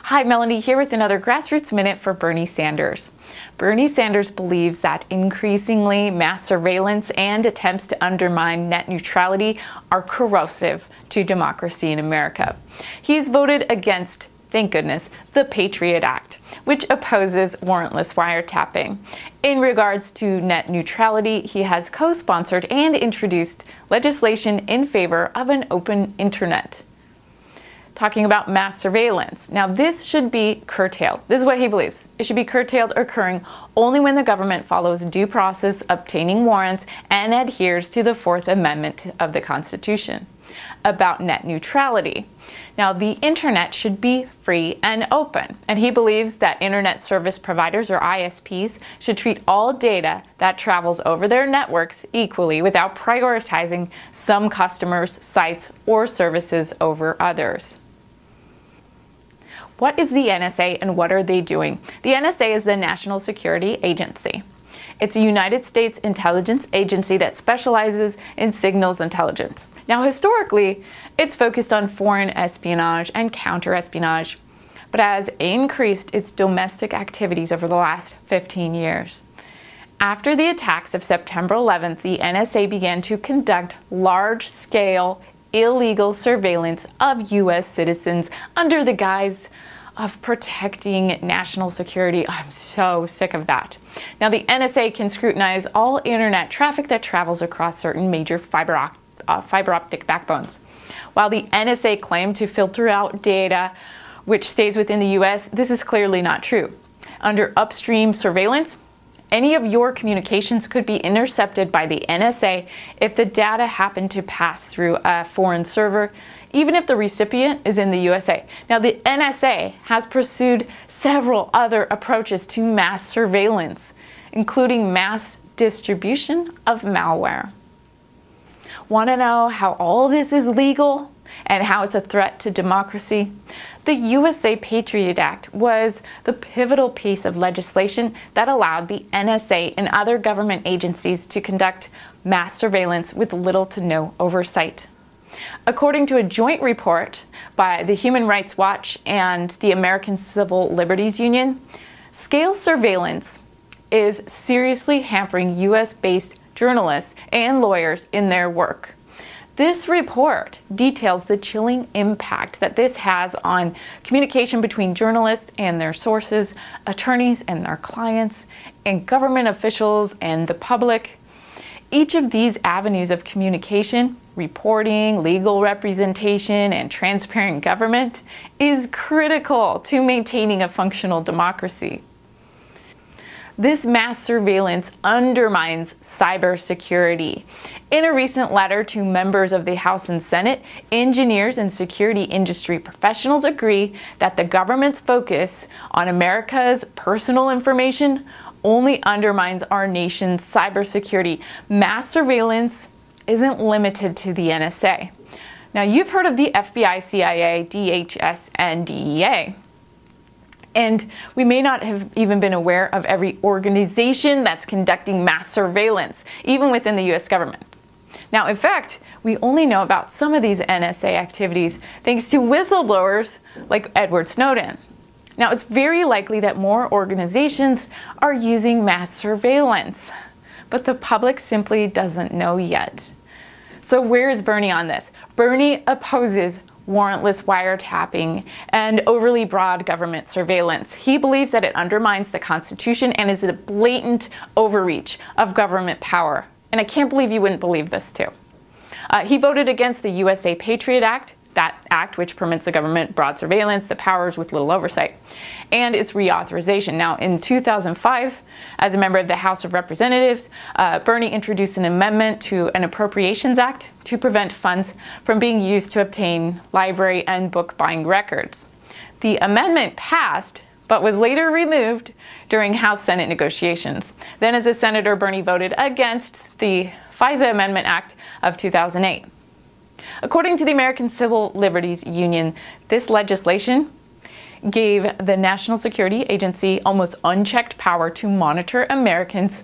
Hi, Melanie here with another Grassroots Minute for Bernie Sanders. Bernie Sanders believes that increasingly mass surveillance and attempts to undermine net neutrality are corrosive to democracy in America. He's voted against, thank goodness, the Patriot Act, which opposes warrantless wiretapping. In regards to net neutrality, he has co-sponsored and introduced legislation in favor of an open internet. Talking about mass surveillance. Now, this should be curtailed. This is what he believes. It should be curtailed, occurring only when the government follows due process, obtaining warrants, and adheres to the Fourth Amendment of the Constitution. About net neutrality. Now, the internet should be free and open, and he believes that internet service providers, or ISPs, should treat all data that travels over their networks equally without prioritizing some customers, sites, or services over others. What is the NSA and what are they doing? The NSA is the National Security Agency. It's a United States intelligence agency that specializes in signals intelligence. Now, historically, it's focused on foreign espionage and counter-espionage, but has increased its domestic activities over the last 15 years. After the attacks of September 11th, the NSA began to conduct large-scale illegal surveillance of U.S. citizens under the guise of protecting national security. I'm so sick of that. Now, the NSA can scrutinize all internet traffic that travels across certain major fiber optic backbones. While the NSA claimed to filter out data which stays within the U.S., this is clearly not true. Under upstream surveillance, any of your communications could be intercepted by the NSA if the data happened to pass through a foreign server, even if the recipient is in the USA. Now, the NSA has pursued several other approaches to mass surveillance, including mass distribution of malware. Want to know how all this is legal and how it's a threat to democracy? The USA Patriot Act was the pivotal piece of legislation that allowed the NSA and other government agencies to conduct mass surveillance with little to no oversight. According to a joint report by the Human Rights Watch and the American Civil Liberties Union, scale surveillance is seriously hampering US-based journalists and lawyers in their work. This report details the chilling impact that this has on communication between journalists and their sources, attorneys and their clients, and government officials and the public. Each of these avenues of communication, reporting, legal representation, and transparent government is critical to maintaining a functional democracy. This mass surveillance undermines cybersecurity. In a recent letter to members of the House and Senate, engineers and security industry professionals agree that the government's focus on America's personal information only undermines our nation's cybersecurity. Mass surveillance isn't limited to the NSA. Now, you've heard of the FBI, CIA, DHS, and DEA. And we may not have even been aware of every organization that's conducting mass surveillance, even within the US government. Now, in fact, we only know about some of these NSA activities thanks to whistleblowers like Edward Snowden. Now, it's very likely that more organizations are using mass surveillance, but the public simply doesn't know yet. So where is Bernie on this? Bernie opposes warrantless wiretapping and overly broad government surveillance. He believes that it undermines the Constitution and is a blatant overreach of government power. And I can't believe you wouldn't believe this too. He voted against the USA Patriot Act, that act which permits the government broad surveillance, the powers with little oversight, and its reauthorization. Now, in 2005, as a member of the House of Representatives, Bernie introduced an amendment to an Appropriations Act to prevent funds from being used to obtain library and book buying records. The amendment passed, but was later removed during House-Senate negotiations. Then, as a senator, Bernie voted against the FISA Amendment Act of 2008. According to the American Civil Liberties Union, this legislation gave the National Security Agency almost unchecked power to monitor Americans'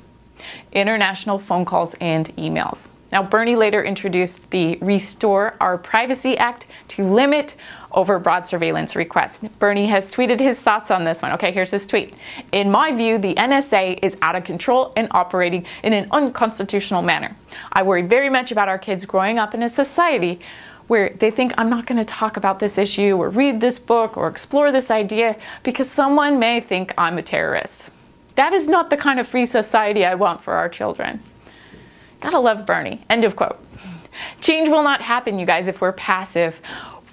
international phone calls and emails. Now, Bernie later introduced the Restore Our Privacy Act to limit overbroad surveillance requests. Bernie has tweeted his thoughts on this one. Okay, here's his tweet. In my view, the NSA is out of control and operating in an unconstitutional manner. I worry very much about our kids growing up in a society where they think I'm not going to talk about this issue or read this book or explore this idea because someone may think I'm a terrorist. That is not the kind of free society I want for our children. Gotta love Bernie. End of quote. Change will not happen, you guys, if we're passive.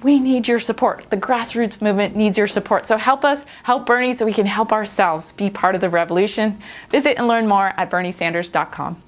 We need your support. The grassroots movement needs your support. So help us, help Bernie so we can help ourselves be part of the revolution. Visit and learn more at berniesanders.com.